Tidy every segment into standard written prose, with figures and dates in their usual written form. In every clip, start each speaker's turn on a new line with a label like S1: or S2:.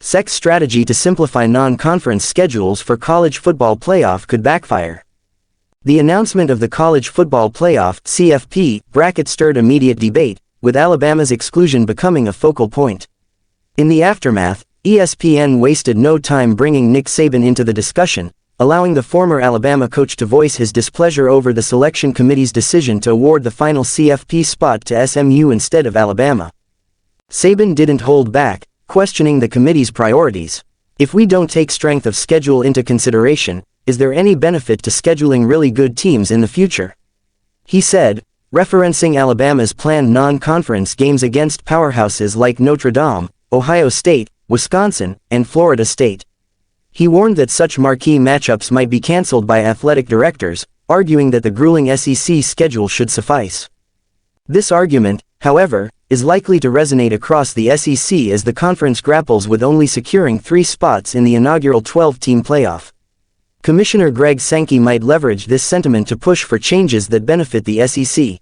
S1: SEC's strategy to simplify non-conference schedules for college football playoff could backfire. The announcement of the College Football Playoff (CFP) bracket stirred immediate debate, with Alabama's exclusion becoming a focal point. In the aftermath, ESPN wasted no time bringing Nick Saban into the discussion, allowing the former Alabama coach to voice his displeasure over the selection committee's decision to award the final CFP spot to SMU instead of Alabama. Saban didn't hold back, questioning the committee's priorities. "If we don't take strength of schedule into consideration, is there any benefit to scheduling really good teams in the future?" he said, referencing Alabama's planned non-conference games against powerhouses like Notre Dame, Ohio State, Wisconsin, and Florida State. He warned that such marquee matchups might be canceled by athletic directors, arguing that the grueling SEC schedule should suffice. This argument, however, is likely to resonate across the SEC as the conference grapples with only securing 3 spots in the inaugural 12-team playoff. Commissioner Greg Sankey might leverage this sentiment to push for changes that benefit the SEC.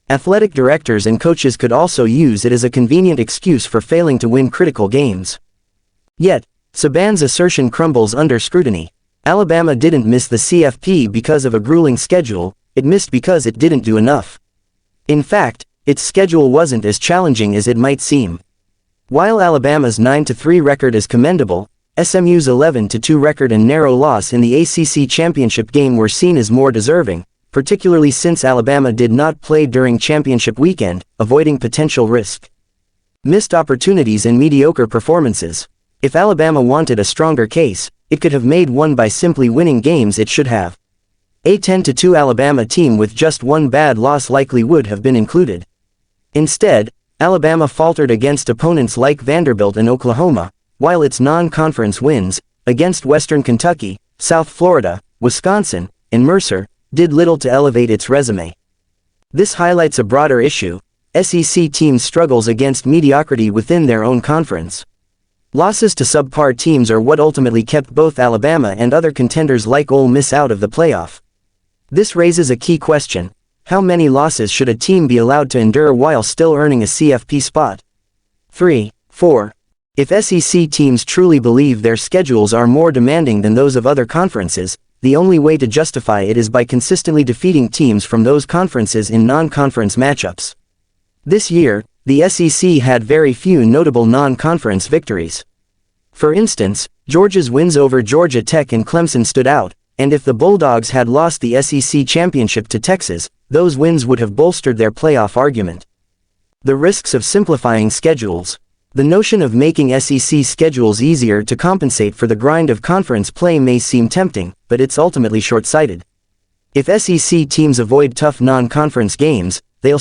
S1: Athletic directors and coaches could also use it as a convenient excuse for failing to win critical games. Yet, Saban's assertion crumbles under scrutiny. Alabama didn't miss the CFP because of a grueling schedule, it missed because it didn't do enough. In fact, its schedule wasn't as challenging as it might seem. While Alabama's 9-3 record is commendable, SMU's 11-2 record and narrow loss in the ACC championship game were seen as more deserving, particularly since Alabama did not play during championship weekend, avoiding potential risk. Missed opportunities and mediocre performances. If Alabama wanted a stronger case, it could have made one by simply winning games it should have. A 10-2 Alabama team with just one bad loss likely would have been included. Instead, Alabama faltered against opponents like Vanderbilt and Oklahoma, while its non-conference wins, against Western Kentucky, South Florida, Wisconsin, and Mercer, did little to elevate its resume. This highlights a broader issue: SEC teams' struggles against mediocrity within their own conference. Losses to subpar teams are what ultimately kept both Alabama and other contenders like Ole Miss out of the playoff. This raises a key question: how many losses should a team be allowed to endure while still earning a CFP spot? 3. 4. If SEC teams truly believe their schedules are more demanding than those of other conferences, the only way to justify it is by consistently defeating teams from those conferences in non-conference matchups. This year, the SEC had very few notable non-conference victories. For instance, Georgia's wins over Georgia Tech and Clemson stood out, and if the Bulldogs had lost the SEC championship to Texas, those wins would have bolstered their playoff argument. The risks of simplifying schedules. The notion of making SEC schedules easier to compensate for the grind of conference play may seem tempting, but it's ultimately short-sighted. If SEC teams avoid tough non-conference games, they'll